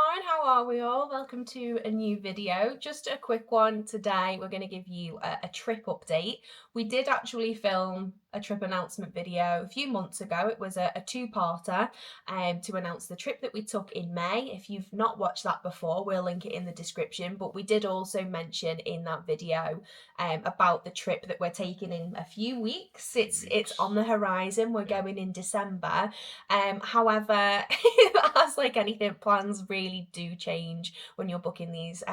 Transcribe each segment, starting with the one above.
everyone, how are we all? Welcome to a new video. Just a quick one today. We're going to give you a trip update. We did actually film a trip announcement video a few months ago. It was a two-parter to announce the trip that we took in May. If you've not watched that before, we'll link it in the description. But we did also mention in that video about the trip that we're taking in a few weeks. It's on the horizon. We're going in December. However, as like anything, plans really do change when you're booking these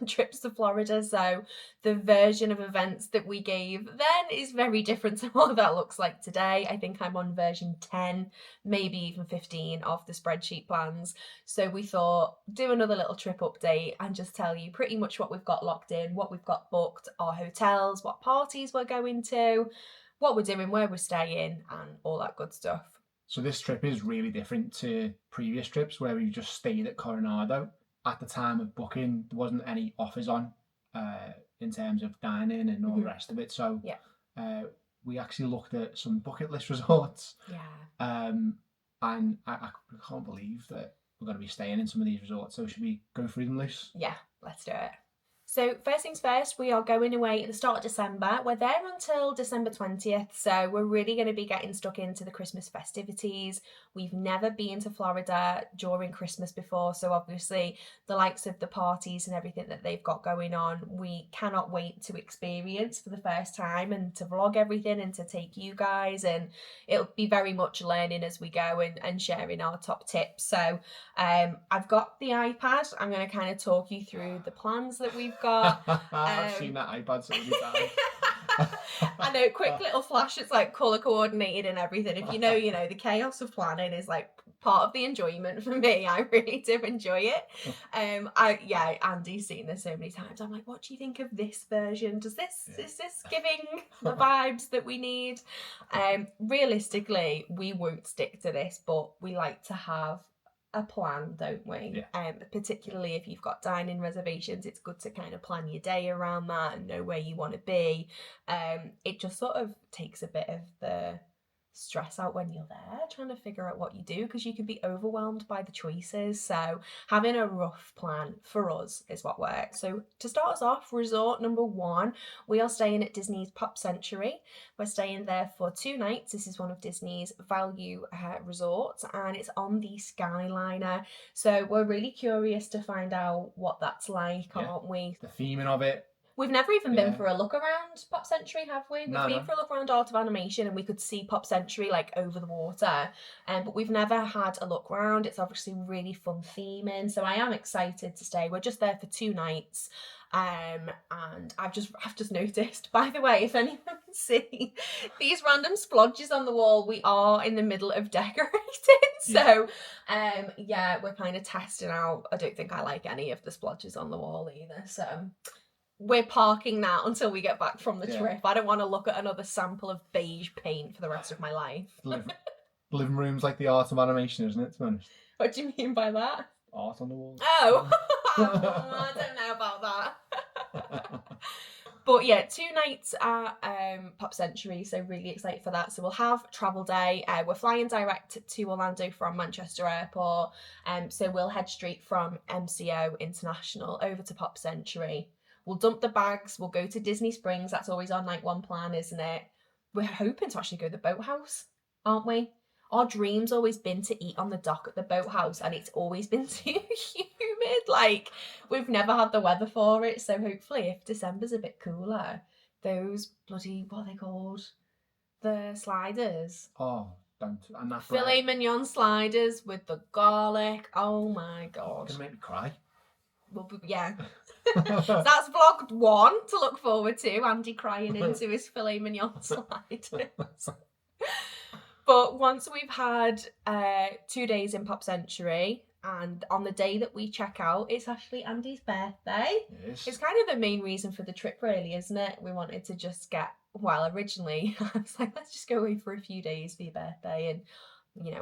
trips to Florida. So the version of events that we gave then is very different to what that looks like today. I think I'm on version 10, maybe even 15 of the spreadsheet plans. So we thought do another little trip update and just tell you pretty much what we've got locked in, what we've got booked, our hotels, what parties we're going to, what we're doing, where we're staying, and all that good stuff. So this trip is really different to previous trips where we just stayed at Coronado. At the time of booking, there wasn't any offers on in terms of dining and all the rest of it. So we actually looked at some bucket list resorts. And I can't believe that we're going to be staying in some of these resorts. So should we go through them, Loews? Yeah, let's do it. So first things first, we are going away at the start of December. We're there until December 20th, so we're really going to be getting stuck into the Christmas festivities. We've never been to Florida during Christmas before, so obviously the likes of the parties and everything that they've got going on, we cannot wait to experience for the first time and to vlog everything and to take you guys, and it'll be very much learning as we go and sharing our top tips. So I've got the iPad. I'm going to kind of talk you through the plans that we've got. I've seen that iPad so many times. I know, quick little flash. It's like colour coordinated and everything. If you know, the chaos of planning is like part of the enjoyment for me. I really do enjoy it. Andy's seen this so many times. I'm like, what do you think of this version? Is this giving the vibes that we need? Realistically, we won't stick to this, but we like to have a plan, don't we? Particularly if you've got dining reservations, it's good to kind of plan your day around that and know where you want to be. It just sort of takes a bit of the stress out when you're there trying to figure out what you do, because you can be overwhelmed by the choices. So having a rough plan for us is what works. So to start us off, resort number 1, we are staying at Disney's Pop Century. We're staying there for 2 nights. This is one of Disney's value resorts, and it's on the Skyliner. So we're really curious to find out what that's like, aren't we? The theming of it. We've never even been for a look around Pop Century, have we? We've been for a look around Art of Animation, and we could see Pop Century like over the water, but we've never had a look around. It's obviously really fun theming, so I am excited to stay. We're just there for 2 nights. And I've just noticed, by the way, if anyone can see these random splodges on the wall, we are in the middle of decorating. So we're kind of testing out. I don't think I like any of the splodges on the wall either, so we're parking that until we get back from the trip. I don't want to look at another sample of beige paint for the rest of my life. Living room's like the art of animation, isn't it, to be honest? What do you mean by that? Art on the walls. Oh, I don't know about that. But yeah, 2 nights at Pop Century, so really excited for that. So we'll have travel day. We're flying direct to Orlando from Manchester Airport, so we'll head straight from MCO International over to Pop Century. We'll dump the bags, we'll go to Disney Springs. That's always our night 1 plan, isn't it? We're hoping to actually go to the boathouse, aren't we? Our dream's always been to eat on the dock at the boathouse, and it's always been too humid. Like, we've never had the weather for it, so hopefully if December's a bit cooler, those bloody, what are they called? The sliders. Oh, don't. And that filet mignon sliders with the garlic. Oh my God. It's going to make me cry. Well, yeah. So that's vlog 1 to look forward to. Andy crying into his filet mignon sliders. But once we've had 2 days in Pop Century, and on the day that we check out, it's actually Andy's birthday. Yes. It's kind of the main reason for the trip, really, isn't it? We wanted to just originally I was like, let's just go away for a few days for your birthday, and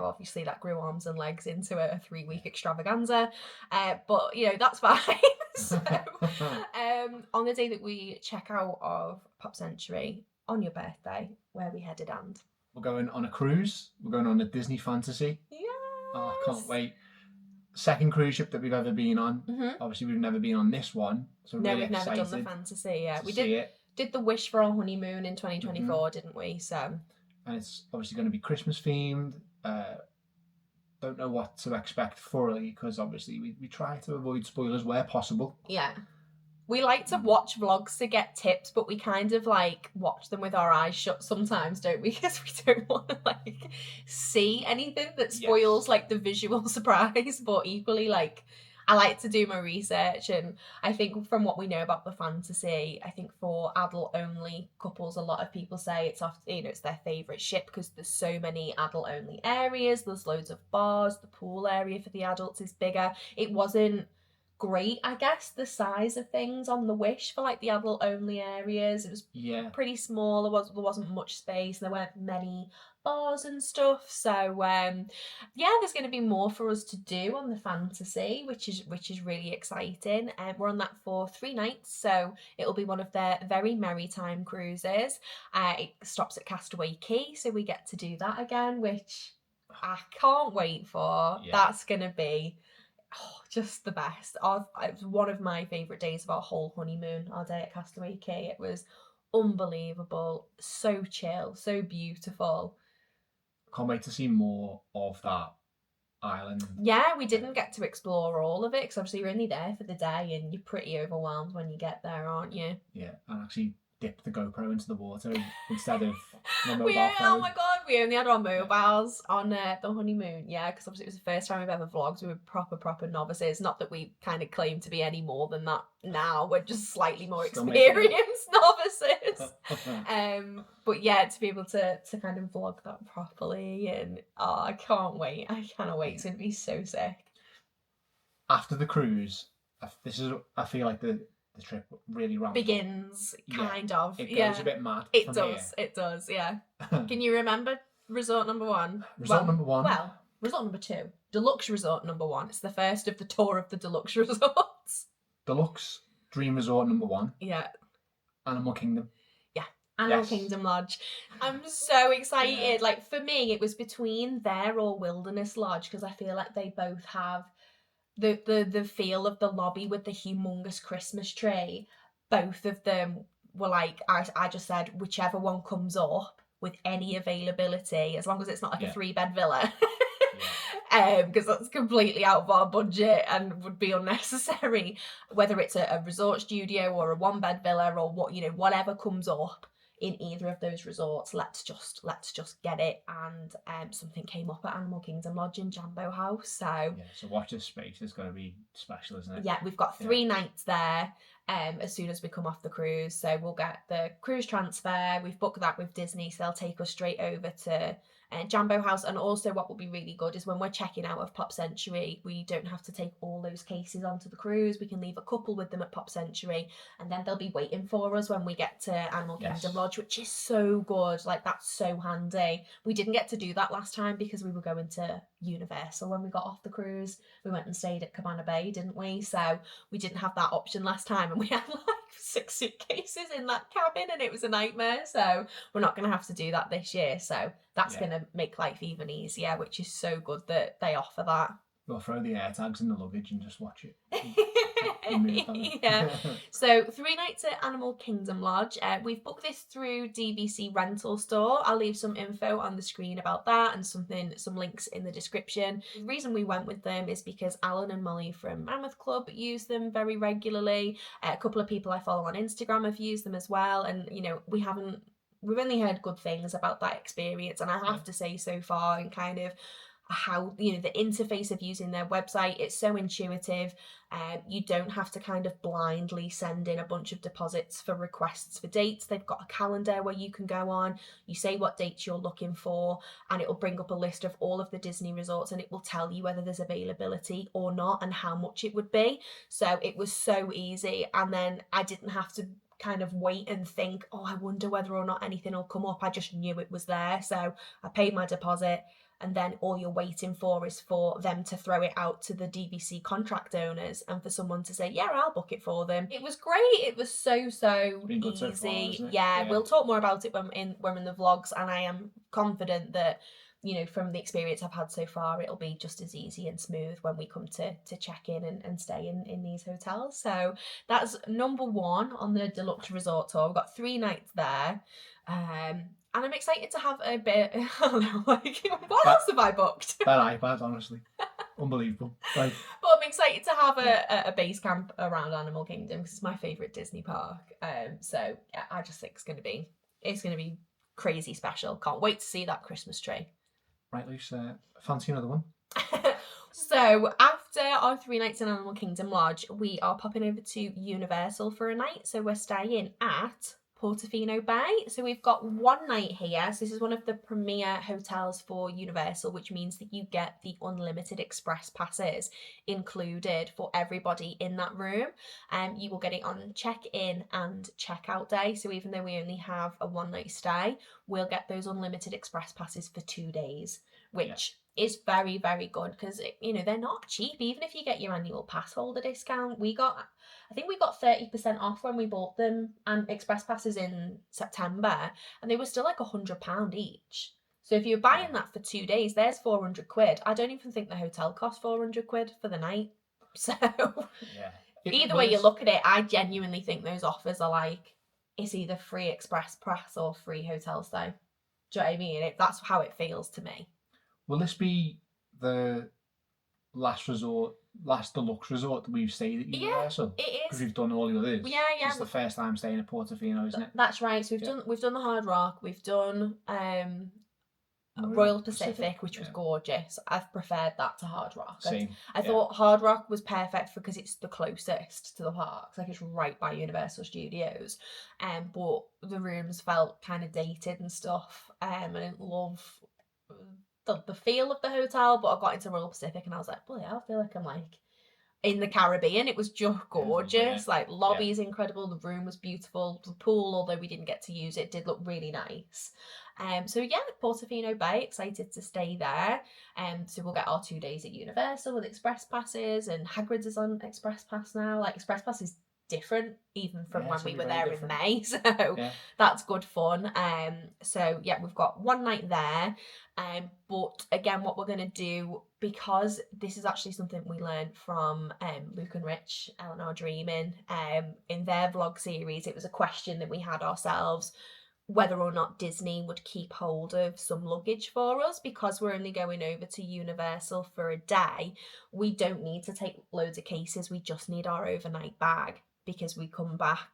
obviously that grew arms and legs into a 3-week extravaganza, but that's fine. So on the day that we check out of Pop Century on your birthday, where are we headed, And? We're going on a cruise. We're going on a Disney Fantasy. Yes. Oh, I can't wait. second cruise ship that we've ever been on. Mm-hmm. Obviously, we've never been on this one, so No, really we've never excited done the fantasy. Yeah, we see it. did the Wish for our honeymoon in 2024, didn't we? So, and it's obviously going to be Christmas themed. Don't know what to expect thoroughly because obviously we try to avoid spoilers where possible. yeah. We like to watch vlogs to get tips, but we kind of like watch them with our eyes shut sometimes, don't we? Because we don't want to like see anything that spoils like the visual surprise. But equally, like I like to do my research, and I think from what we know about the fantasy, I think for adult only couples, a lot of people say it's often, you know, it's their favourite ship because there's so many adult only areas. There's loads of bars. The pool area for the adults is bigger. It wasn't great, I guess, the size of things on the Wish for like the adult only areas. It was pretty small. There wasn't much space. There weren't many bars and stuff. So there's going to be more for us to do on the fantasy, which is really exciting. We're on that for 3 nights, so it'll be one of their very Merrytime cruises. It stops at Castaway Cay, so we get to do that again, which I can't wait for. That's going to be just the best. It was one of my favourite days of our whole honeymoon, our day at Castaway Cay. It was unbelievable, so chill, so beautiful. Can't wait to see more of that island. Yeah, we didn't get to explore all of it because obviously you're only there for the day and you're pretty overwhelmed when you get there, aren't you? Yeah, and actually dip the GoPro into the water instead of my mobile phone. Oh my god, we only had our mobiles on the honeymoon, because obviously it was the first time we've ever vlogged. We were proper novices. Not that we kind of claim to be any more than that now. We're just slightly more experienced novices. But yeah, to be able to kind of vlog that properly, and I can't wait. I cannot wait. It's going to be so sick. After the cruise, I feel like the trip really begins up. Kind of. It goes a bit mad. It does, yeah. Can you remember resort number 1? Number 1. Well, resort number 2. Deluxe resort number 1. It's the first of the tour of the deluxe resorts. Deluxe Dream Resort number 1. Yeah. Animal Kingdom. Yeah. Animal Kingdom Lodge. I'm so excited. Yeah. Like for me, it was between there or Wilderness Lodge because I feel like they both have the feel of the lobby with the humongous Christmas tree. Both of them were like, I just said, whichever one comes up with any availability, as long as it's not like a 3-bed villa, because that's completely out of our budget and would be unnecessary. Whether it's a resort studio or a 1-bed villa or whatever comes up in either of those resorts, let's just get it. And something came up at Animal Kingdom Lodge in Jambo House, so watch this space. It's going to be special, isn't it? Yeah, we've got 3 nights there as soon as we come off the cruise, so we'll get the cruise transfer. We've booked that with Disney, so they'll take us straight over to Jambo House. And also what will be really good is when we're checking out of Pop Century, we don't have to take all those cases onto the cruise. We can leave a couple with them at Pop Century, and then they'll be waiting for us when we get to Animal Kingdom Lodge, which is so good. Like, that's so handy. We didn't get to do that last time because we were going to Universal when we got off the cruise. We went and stayed at Cabana Bay, didn't we? So we didn't have that option last time, and we had like 6 suitcases in that cabin and it was a nightmare. So we're not going to have to do that this year, so that's going to make life even easier, which is so good that they offer that. We'll throw the air tags in the luggage and just watch it. Yeah. So 3 nights at Animal Kingdom Lodge. We've booked this through DVC rental store. I'll leave some info on the screen about that and some links in the description. The reason we went with them is because Alan and Molly from Mammoth Club use them very regularly. A couple of people I follow on Instagram have used them as well, and we've only heard good things about that experience, and I have to say so far, and kind of how the interface of using their website, it's so intuitive. You don't have to kind of blindly send in a bunch of deposits for requests for dates. They've got a calendar where you can go on, you say what dates you're looking for, and it will bring up a list of all of the Disney resorts, and it will tell you whether there's availability or not and how much it would be. So it was so easy, and then I didn't have to kind of wait and think, I wonder whether or not anything will come up. I just knew it was there, so I paid my deposit, and then all you're waiting for is for them to throw it out to the DVC contract owners and for someone to say, I'll book it for them. It was great. It was so easy. So far, We'll talk more about it when we're in the vlogs, and I am confident that from the experience I've had so far, it'll be just as easy and smooth when we come to check in and stay in these hotels. So that's number one on the deluxe resort tour. We've got 3 nights there. And I'm excited to have a bit. I don't know, like, what else have I booked? That iPad, honestly. Unbelievable. Like, but I'm excited to have a base camp around Animal Kingdom because it's my favourite Disney park. So yeah, I just think it's gonna be crazy special. Can't wait to see that Christmas tree. Right, Luce, fancy another one? So after our 3 nights in Animal Kingdom Lodge, we are popping over to Universal for a night. So we're staying at Portofino Bay. So we've got 1 night here. So this is one of the premier hotels for Universal, which means that you get the unlimited express passes included for everybody in that room. You will get it on check-in and check-out day. So even though we only have a 1 night stay, we'll get those unlimited express passes for 2 days, which is very, very good because, they're not cheap. Even if you get your annual pass holder discount, I think we got 30% off when we bought them and express passes in September, and they were still like £100 each. So if you're buying that for 2 days, there's £400. I don't even think the hotel cost £400 for the night. So either way you look at it, I genuinely think those offers are like, it's either free express pass or free hotel stay. Do you know what I mean? That's how it feels to me. Will this be the last deluxe resort that we've stayed at Universal? Yeah, it is. Because we've done all the others. Yeah. It's the first time staying at Portofino, isn't it? That's right. So we've done the Hard Rock, we've done Royal Pacific, which was gorgeous. I've preferred that to Hard Rock. Same. I thought Hard Rock was perfect because it's the closest to the parks, like it's right by Universal Studios. But the rooms felt kind of dated and stuff. I didn't love the feel of the hotel, but I got into Royal Pacific and I was like, boy, I feel like I'm like in the Caribbean. It was just gorgeous. Like, lobby is incredible, the room was beautiful, the pool, although we didn't get to use it, did look really nice. So yeah, Portofino Bay, excited to stay there. So we'll get our 2 days at Universal with express passes, and Hagrid's is on express pass now. Like, express pass is different even from when we were there in May, so that's good fun. So yeah, we've got 1 night there. But again, what we're going to do, because this is actually something we learned from Luke and Rich, Eleanor Dreaming, in their vlog series. It was a question that we had ourselves, whether or not Disney would keep hold of some luggage for us, because we're only going over to Universal for a day. We don't need to take loads of cases, we just need our overnight bag, because we come back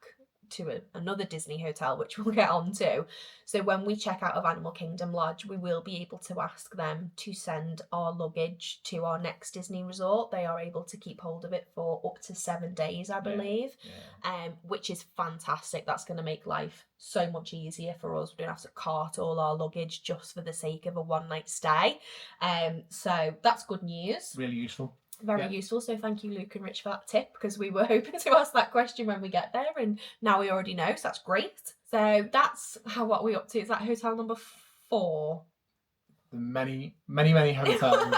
to another Disney hotel, which we'll get on to. So when we check out of Animal Kingdom Lodge, we will be able to ask them to send our luggage to our next Disney resort. They are able to keep hold of it for up to 7 days, I believe, which is fantastic. That's going to make life so much easier for us. We don't have to cart all our luggage just for the sake of a 1 night stay. So that's good news. Really useful. Very useful. So thank you, Luke and Rich, for that tip, because we were hoping to ask that question when we get there, and now we already know, so that's great. So that's what we're up to. Is that hotel number 4? The many hotels.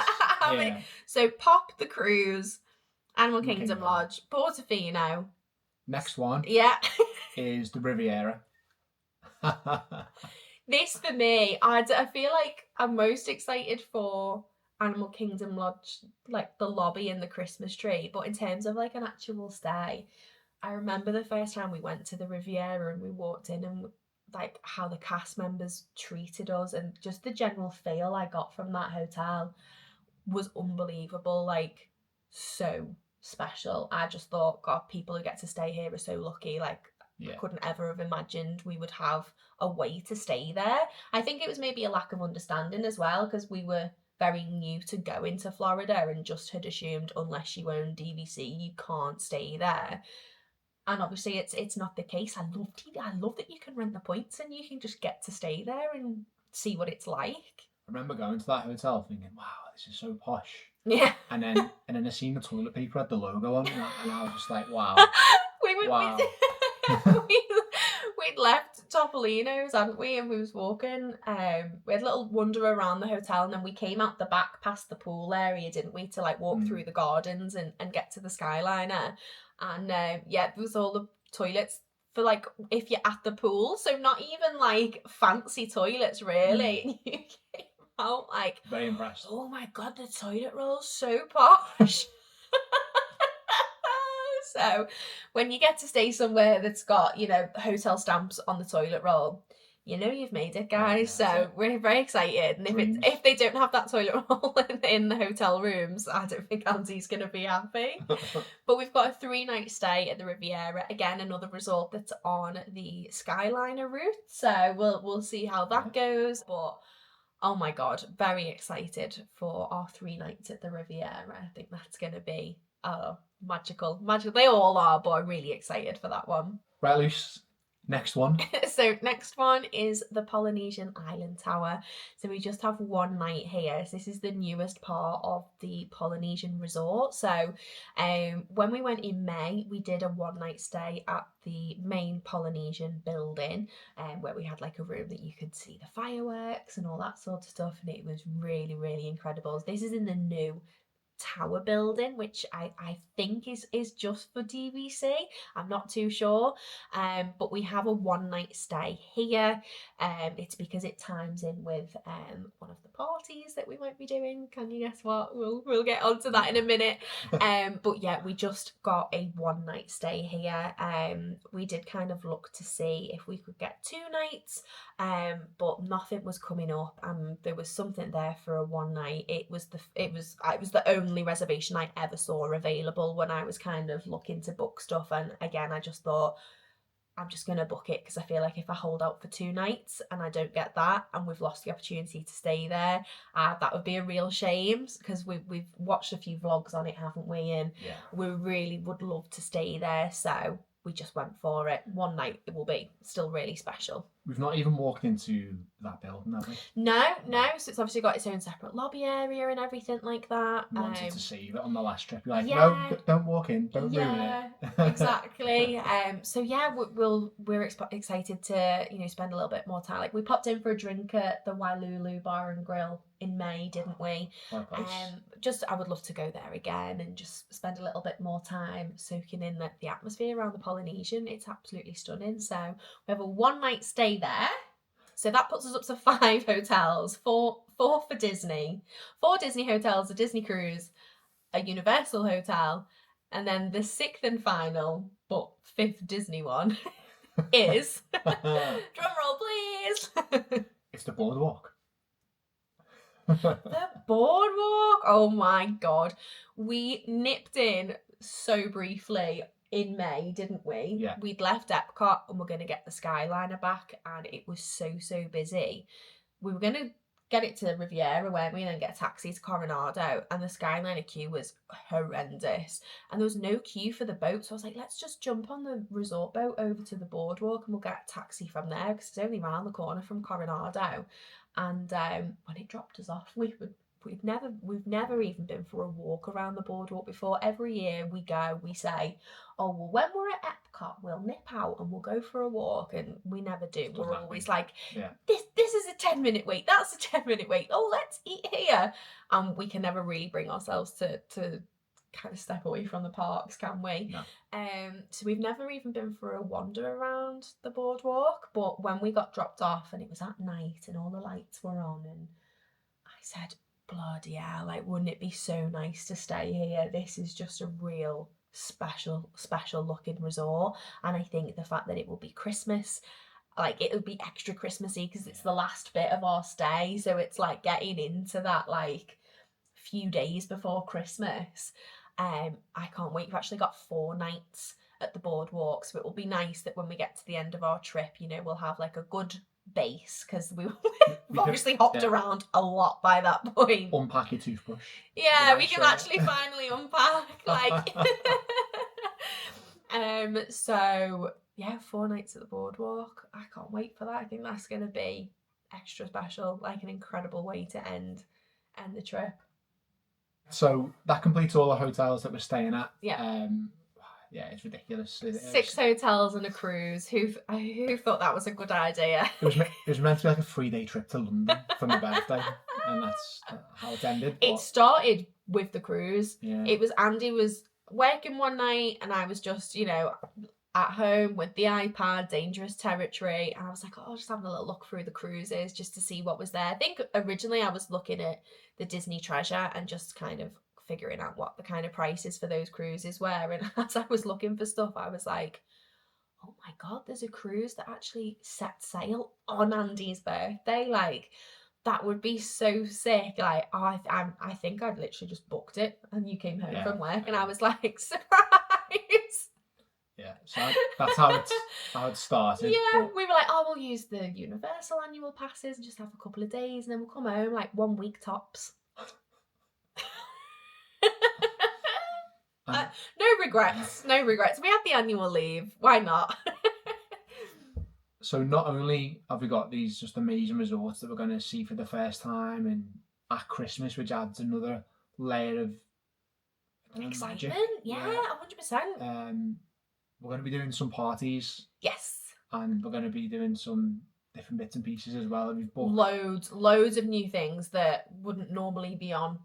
So Pop, the Cruise, Animal Kingdom Lodge, Portofino. Next one is the Riviera. This, for me, I feel like I'm most excited for Animal Kingdom Lodge, like the lobby and the Christmas tree. But in terms of like an actual stay, I remember the first time we went to the Riviera and we walked in, and like how the cast members treated us and just the general feel I got from that hotel was unbelievable. Like, so special. I just thought, God, people who get to stay here are so lucky. Like, I couldn't ever have imagined we would have a way to stay there. I think it was maybe a lack of understanding as well, because we were very new to going to Florida and just had assumed unless you own DVC you can't stay there. And obviously it's not the case. I love that you can rent the points and you can just get to stay there and see what it's like. I remember going to that hotel thinking, wow, this is so posh. Yeah. And then I seen the toilet paper had the logo on, and I was just like, wow. We'd left Topolino's, hadn't we? And we was walking. We had a little wander around the hotel, and then we came out the back past the pool area, didn't we, to like walk through the gardens and get to the Skyliner. And there was all the toilets for like if you're at the pool, so not even like fancy toilets really. You came out like, Very impressed. oh my God, the toilet roll's so posh. So when you get to stay somewhere that's got, hotel stamps on the toilet roll, you've made it, guys. So we're very excited. And if they don't have that toilet roll in the hotel rooms, I don't think Andy's going to be happy. But we've got a 3-night stay at the Riviera. Again, another resort that's on the Skyliner route. So we'll see how that goes. But oh my God, very excited for our 3 nights at the Riviera. I think that's going to be magical. They all are, but I'm really excited for that one. Right, Luce. Next one. So next one is the Polynesian Island Tower. So we just have 1 night here. So this is the newest part of the Polynesian resort. So when we went in May, we did a 1-night stay at the main Polynesian building, where we had like a room that you could see the fireworks and all that sort of stuff. And it was really, really incredible. This is in the new tower building, which I think is just for DVC. I'm not too sure, but we have a 1-night stay here. It's because it times in with one of the parties that we might be doing. Can you guess what? We'll get onto that in a minute. But yeah, we just got a 1-night stay here. We did kind of look to see if we could get 2 nights, but nothing was coming up, and there was something there for a 1 night. It was the only reservation I ever saw available when I was kind of looking to book stuff. And again, I just thought, I'm just going to book it, because I feel like if I hold out for 2 nights and I don't get that, and we've lost the opportunity to stay there, that would be a real shame, because we've watched a few vlogs on it, haven't we? And we really would love to stay there, so we just went for it. 1 night, it will be still really special. We've not even walked into that building, have we? No. So it's obviously got its own separate lobby area and everything like that. We wanted to save it on the last trip. You're like, yeah. No, don't walk in, don't ruin it. Exactly. So yeah, we're excited to spend a little bit more time. Like, we popped in for a drink at the Wailulu Bar and Grill in May, didn't we? I would love to go there again and just spend a little bit more time soaking in the atmosphere around the Polynesian. It's absolutely stunning. So we have a 1-night stay there. So that puts us up to 5 hotels, 4 for Disney, 4 Disney hotels, a Disney cruise, a Universal hotel, and then the 6th and final, but 5th Disney one is, drum roll please, it's the Boardwalk. The Boardwalk. Oh my God, we nipped in so briefly in May, didn't we? Yeah. We'd left Epcot and we're going to get the Skyliner back, and it was so busy. We were going to get it to Riviera, weren't we, and then get a taxi to Coronado, and the Skyliner queue was horrendous, and there was no queue for the boat, so I was like, let's just jump on the resort boat over to the Boardwalk and we'll get a taxi from there, because it's only round the corner from Coronado. And when it dropped us off, we've never even been for a walk around the Boardwalk before. Every year we go, we say, oh well, when we're at Epcot we'll nip out and we'll go for a walk, and we never do. We're always like, this is a 10-minute wait, that's a 10-minute wait, oh let's eat here, and we can never really bring ourselves to kind of step away from the parks, can we? No. So we've never even been for a wander around the Boardwalk, but when we got dropped off and it was at night and all the lights were on, and I said, bloody hell, like, wouldn't it be so nice to stay here? This is just a real special looking resort. And I think the fact that it will be Christmas, like, it'll be extra Christmassy because it's the last bit of our stay, so it's like getting into that like few days before Christmas. I can't wait. We've actually got 4 nights at the Boardwalk, so it will be nice that when we get to the end of our trip, we'll have like a good base, because we've obviously hopped around a lot by that point. Unpack your toothbrush. Yeah, we can actually finally unpack, like. So yeah, 4 nights at the Boardwalk. I can't wait for that. I think that's going to be extra special, like an incredible way to end the trip. So that completes all the hotels that we're staying at. Yeah. Yeah, it's ridiculous. 6 hotels and a cruise. Who thought that was a good idea? It was meant to be like a 3-day trip to London for my birthday, and that's how it ended. It started with the cruise. Yeah. It was, Andy was working one night, and I was just, at home with the iPad, dangerous territory, and I was like, oh, just having a little look through the cruises just to see what was there. I think originally I was looking at the Disney Treasure and just kind of figuring out what the kind of prices for those cruises were. And as I was looking for stuff, I was like, oh my God, there's a cruise that actually set sail on Andy's birthday. Like, that would be so sick. Like, I think I'd literally just booked it and you came home from work and I was like, surprise. Yeah, so that's how it started. Yeah, we were like, oh, we'll use the Universal annual passes and just have a couple of days and then we'll come home like 1 week tops. No regrets. We had the annual leave. Why not? So not only have we got these just amazing resorts that we're going to see for the first time and at Christmas, which adds another layer of excitement. Magic. Yeah, 100%. We're going to be doing some parties. Yes. And we're going to be doing some different bits and pieces as well. We've booked loads of new things that wouldn't normally be on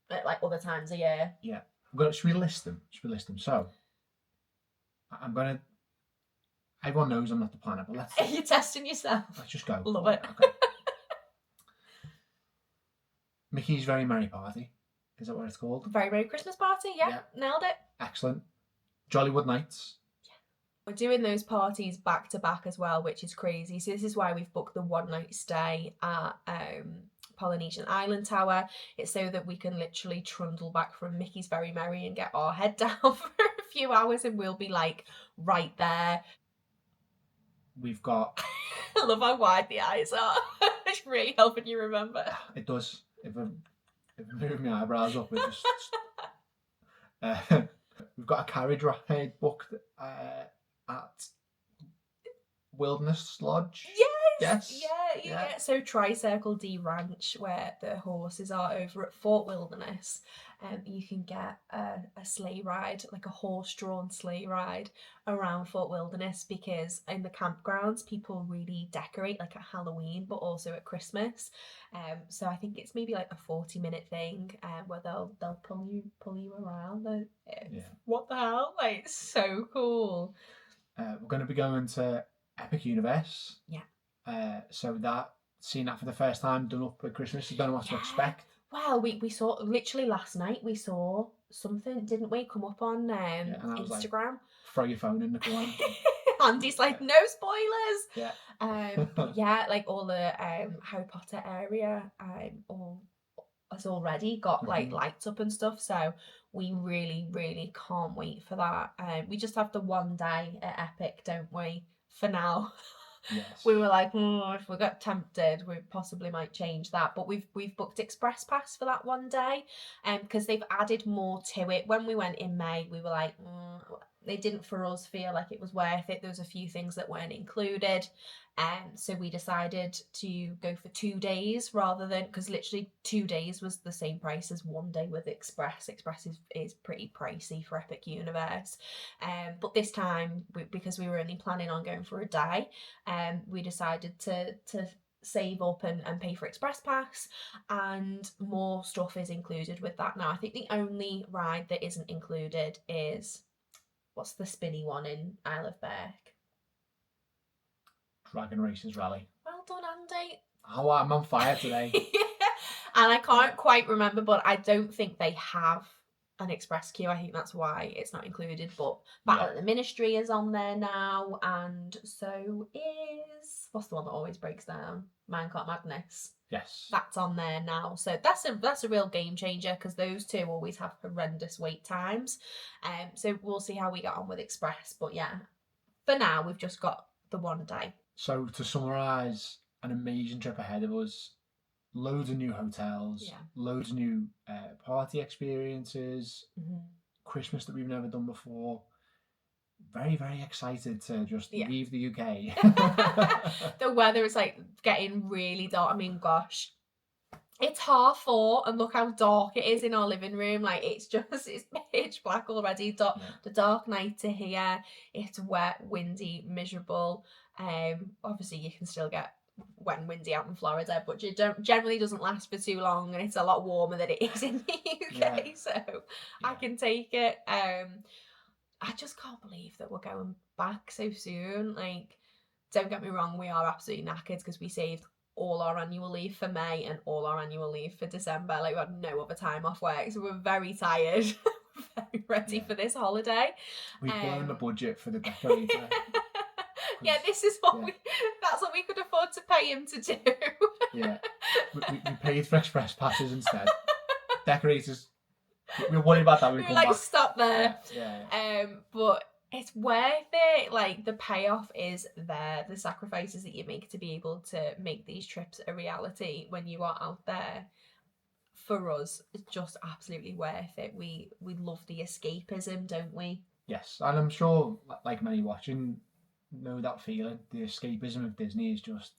at like other times a year. Yeah. Should we list them? So, everyone knows I'm not the planner, but let's... You're testing yourself. Let's just go. Love it. Okay. Mickey's Very Merry Party. Is that what it's called? Very Merry Christmas Party, yeah. Nailed it. Excellent. Jollywood Nights. We're doing those parties back to back as well, which is crazy. So this is why we've booked the 1 night stay at Polynesian Island Tower. It's so that we can literally trundle back from Mickey's Very Merry and get our head down for a few hours and we'll be like right there. We've got... I love how wide the eyes are. It's really helping you remember. It does. If I move my eyebrows up, it just... we've got a carriage ride booked at Wilderness Lodge. Yes. Yeah. So Tricircle D Ranch, where the horses are over at Fort Wilderness, you can get a sleigh ride, like a horse-drawn sleigh ride around Fort Wilderness, because in the campgrounds people really decorate like at Halloween but also at Christmas. So I think it's maybe like a 40-minute thing where they'll pull you around. What the hell? Like, it's so cool. We're going to be going to Epic Universe. Yeah. So seeing that for the first time done up at Christmas, I don't know what to expect. Well, we saw literally last night. We saw something, didn't we, come up on Instagram? Like, throw your phone in the corner. Andy's like, no spoilers. Yeah. Yeah, like all the Harry Potter area has already got like lights up and stuff. So we really, really can't wait for that. We just have the 1 day at Epic, don't we? For now. Yes. We were like, if we got tempted, we possibly might change that. But we've booked Express Pass for that 1 day, because they've added more to it. When we went in May, we were like, it didn't for us feel like it was worth it. There was a few things that weren't included, so we decided to go for 2 days rather than, because literally 2 days was the same price as 1 day with Express. Express is pretty pricey for Epic Universe, but this time because we were only planning on going for a day, we decided to save up and pay for Express Pass, and more stuff is included with that now. I think the only ride that isn't included is, what's the spinny one in Isle of Berk? Dragon Races Rally. Well done, Andy. Oh, I'm on fire today. And I can't quite remember, but I don't think they have an express queue. I think that's why it's not included. But Battle at the Ministry is on there now, and so is, what's the one that always breaks down? Minecart Madness. Yes. That's on there now. So that's a real game changer, because those two always have horrendous wait times. So we'll see how we get on with Express. But yeah, for now we've just got the 1 day. So to summarise, an amazing trip ahead of us. Loads of new hotels, loads of new party experiences, Christmas that we've never done before. Very, very excited to just leave the UK. The weather is like getting really dark. I mean, gosh, it's 4:30 and look how dark it is in our living room. Like, it's pitch black already. The dark nights are here. It's wet, windy, miserable. Obviously you can still get wet and windy out in Florida, but it generally doesn't last for too long, and it's a lot warmer than it is in the UK. So I can take it. I just can't believe that we're going back so soon. Like, don't get me wrong, we are absolutely knackered because we saved all our annual leave for May and all our annual leave for December. Like, we had no other time off work, so we're very tired. Very ready for this holiday. We've blown the budget for the decorator. Yeah, this is what that's what we could afford to pay him to do. Yeah. We paid for express passes instead. Decorators, we were worried about that. We were like, stop there. Yeah. But it's worth it. Like, the payoff is there. The sacrifices that you make to be able to make these trips a reality when you are out there, for us, it's just absolutely worth it. We love the escapism, don't we? Yes, and I'm sure, like many watching, know that feeling. The escapism of Disney is just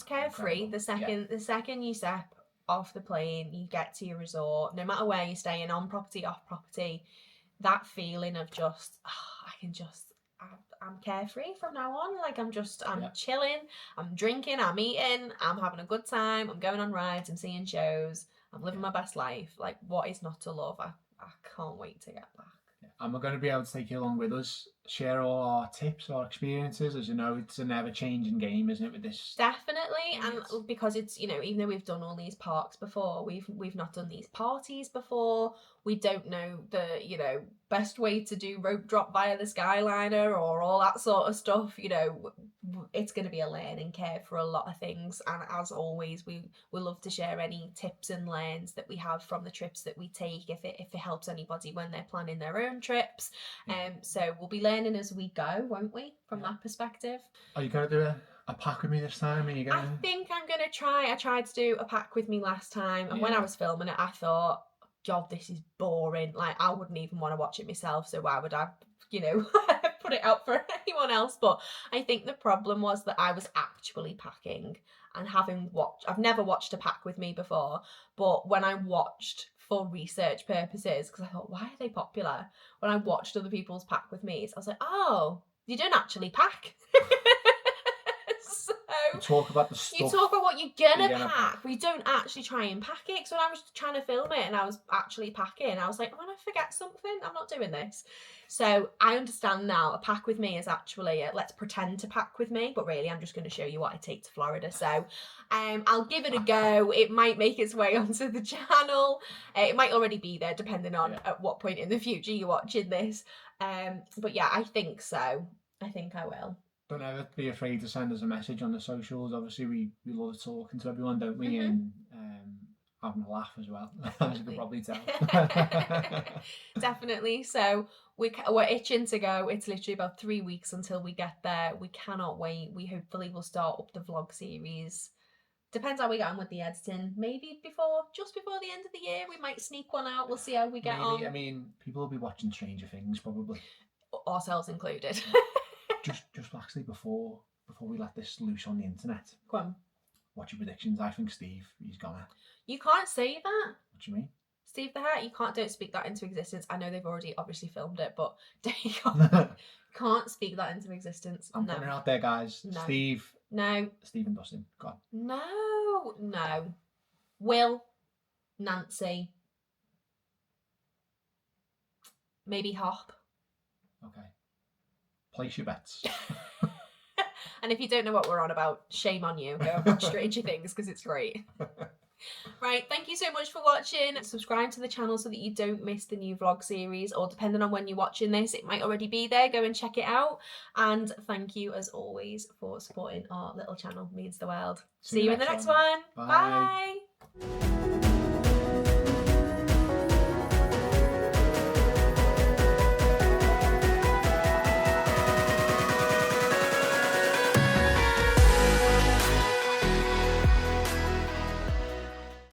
carefree. Incredible. The second you step off the plane, you get to your resort, no matter where you're staying, on property, off property, that feeling of just, I'm carefree from now on. Like, I'm chilling, I'm drinking, I'm eating, I'm having a good time, I'm going on rides, I'm seeing shows, I'm living my best life. Like, what is not to love? I can't wait to get back. And we're going to be able to take you along with us, share all our tips, our experiences. As you know, it's an ever-changing game, isn't it, with this? Definitely, and because it's, even though we've done all these parks before, we've not done these parties before. We don't know the, best way to do rope drop via the Skyliner or all that sort of stuff. It's going to be a learning curve for a lot of things. And as always, we love to share any tips and learns that we have from the trips that we take, if it helps anybody when they're planning their own trips. So we'll be learning as we go, won't we, from that perspective? Are you going to do a pack with me this time? I think I'm going to try. I tried to do a pack with me last time, and when I was filming it, I thought, God, this is boring. Like, I wouldn't even want to watch it myself, so why would I, put it out for anyone else? But I think the problem was that I was actually packing, and I've never watched a pack with me before, but when I watched for research purposes, because I thought, why are they popular? When I watched other people's pack with me, I was like, oh, you don't actually pack. You talk about the stuff. You talk about what you're gonna pack. We don't actually try and pack it. So when I was trying to film it and I was actually packing, I was like, I'm gonna forget something. I'm not doing this. So I understand now. A pack with me is actually let's pretend to pack with me, but really I'm just going to show you what I take to Florida. So I'll give it a go. It might make its way onto the channel. It might already be there, depending on at what point in the future you're watching this. But yeah, I think so. I think I will. Don't ever be afraid to send us a message on the socials. Obviously, we love talking to everyone, don't we? And having a laugh as well, as you can probably tell. Definitely. So we're itching to go. It's literally about 3 weeks until we get there. We cannot wait. We hopefully will start up the vlog series. Depends how we get on with the editing. Maybe just before the end of the year, we might sneak one out. We'll see how we get on. I mean, people will be watching Stranger Things probably, ourselves included. just actually before we let this loose on the internet. Go on. What's your predictions? I think Steve, he's gonna. You can't say that. What do you mean? Steve the Hat, don't speak that into existence. I know they've already obviously filmed it, but you can't speak that into existence. I'm putting it out there, guys. No. Steve. No. Steve and Dustin. Go on. No. Will. Nancy. Maybe Hop. Okay. Place your bets. And if you don't know what we're on about, shame on you. Go and watch Stranger Things because it's great. Right, thank you so much for watching. Subscribe to the channel so that you don't miss the new vlog series, or depending on when you're watching this, it might already be there. Go and check it out. And thank you as always for supporting our little channel. Means the world. See you in the next one. Bye.